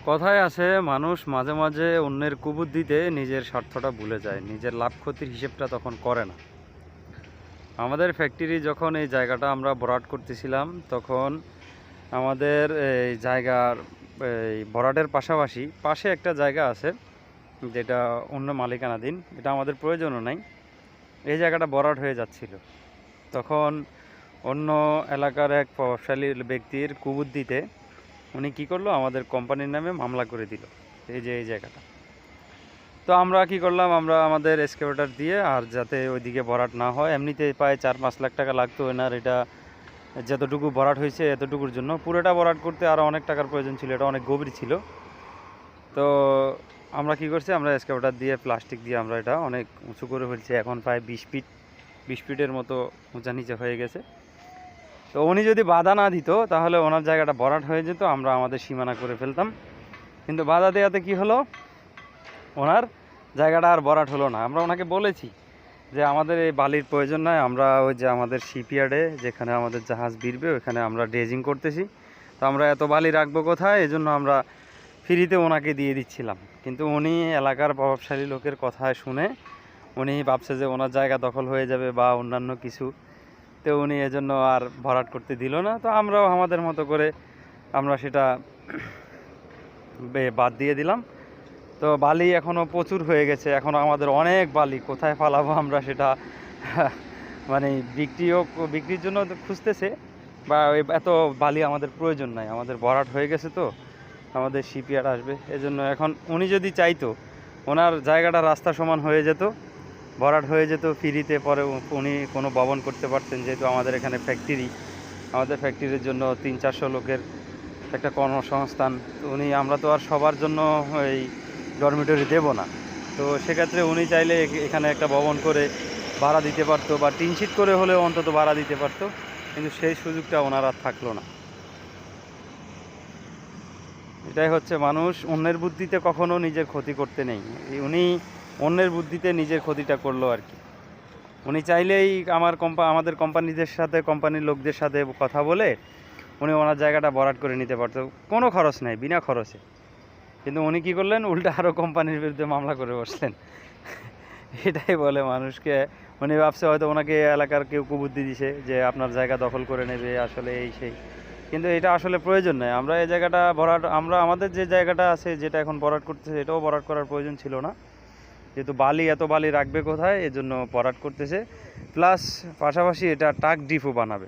কথায় আছে মানুষ মাঝে মাঝে অন্যের কুবুদ্ধিতে নিজের স্বার্থটা ভুলে যায়, নিজের লাভ ক্ষতির হিসেবটা তখন করে না। আমাদের ফ্যাক্টরি যখন এই জায়গাটা আমরা ভরাট করতেছিলাম তখন আমাদের এই জায়গার এই ভরাটের পাশাপাশি পাশে একটা জায়গা আছে যেটা অন্য মালিকানাধীন, এটা আমাদের প্রয়োজনও নাই। এই জায়গাটা ভরাট হয়ে যাচ্ছিল, তখন অন্য এলাকার এক প্রভাবশালী ব্যক্তির কুবুদ্ধিতে উনি কী করলো, আমাদের কোম্পানির নামে মামলা করে দিল এই যে এই জায়গাটা। তো আমরা কি করলাম, আমরা আমাদের এক্সকেভেটর দিয়ে, আর যাতে ওইদিকে ভরাট না হয়, এমনিতে প্রায় 4-5 লাখ টাকা লাগতো এনার এটা যতটুকু ভরাট হয়েছে এতটুকুর জন্য। পুরোটা ভরাট করতে আরও অনেক টাকার প্রয়োজন ছিল, এটা অনেক গভীর ছিল। তো আমরা কি করছি, আমরা এক্সকেভেটর দিয়ে প্লাস্টিক দিয়ে আমরা এটা অনেক উঁচু করে ফেলছি, এখন প্রায় 20 ফিটের মতো উঁচা নিচে হয়ে গেছে। তো উনি যদি বাধা না দিত তাহলে ওনার জায়গাটা ভরাট হয়ে যেত, আমরা আমাদের সীমানা করে ফেলতাম। কিন্তু বাধা দেওয়াতে কি হলো, ওনার জায়গাটা আর ভরাট হলো না। আমরা ওনাকে বলেছি যে আমাদের এই বালির প্রয়োজন নয়, আমরা ওই যে আমাদের শিপইয়ার্ডে যেখানে আমাদের জাহাজ ভিড়বে ওখানে আমরা ড্রেজিং করতেছি, তো আমরা এত বালি রাখবো কোথায়, এজন্য আমরা ফ্রিতে ওনাকে দিয়ে দিচ্ছিলাম। কিন্তু উনি এলাকার প্রভাবশালী লোকের কথায় শুনে উনি ভাবছে যে ওনার জায়গা দখল হয়ে যাবে বা অন্যান্য কিছু, তো উনি এজন্য আর ভরাট করতে দিল না। তো আমরাও আমাদের মতো করে আমরা সেটা বাদ দিয়ে দিলাম। তো বালি এখনও প্রচুর হয়ে গেছে, এখনও আমাদের অনেক বালি, কোথায় ফালাবো আমরা সেটা মানে বিক্রির জন্য খুঁজতেছে, বা এত বালি আমাদের প্রয়োজন নাই, আমাদের ভরাট হয়ে গেছে। তো আমাদের শিপইয়ার্ড আসবে, এজন্য এখন উনি যদি চাইতো ওনার জায়গাটা রাস্তা সমান হয়ে যেত, ভরাট হয়ে যেত ফ্রিতে, পরে উনি কোনো ভবন করতে পারতেন। যেহেতু আমাদের এখানে ফ্যাক্টরি, আমাদের ফ্যাক্টরির জন্য 300-400 লোকের একটা কর্মসংস্থান, তো আমরা তো আর সবার জন্য এই ডরমিটরি দেব না। তো সেক্ষেত্রে উনি চাইলে এখানে একটা ভবন করে ভাড়া দিতে পারতো, বা টিন শিট করে হলেও অন্তত ভাড়া দিতে পারতো, কিন্তু সেই সুযোগটা ওনার আর থাকলো না। এটাই হচ্ছে মানুষ, অন্যের বুদ্ধিতে কখনো নিজের ক্ষতি করতে নেই। উনি অন্যের বুদ্ধিতে নিজের ক্ষতিটা করলো আর কি। উনি চাইলেই আমাদের কোম্পানিদের সাথে, কোম্পানির লোকদের সাথে কথা বলে উনি ওনার জায়গাটা ভরাট করে নিতে পারতো, কোনো খরচ নাই, বিনা খরচে। কিন্তু উনি কী করলেন, উল্টা আরও কোম্পানির বিরুদ্ধে মামলা করে বসলেন। এটাই বলে মানুষকে, উনি ভাবছে হয়তো ওনাকে এলাকার কেউ কুবুদ্ধি দিছে যে আপনার জায়গা দখল করে নেবে, আসলে এই সেই। কিন্তু এটা আসলে প্রয়োজন নয়। আমরা এই জায়গাটা ভরাট, আমরা আমাদের যে জায়গাটা আছে যেটা এখন ভরাট করতেছে এটাও ভরাট করার প্রয়োজন ছিল না, যেহেতু এত বালি রাখবে কোথায়, এজন্য ভরাট করতেছে। প্লাস পাশাপাশি এটা ট্রাক ডিপো বানাবে।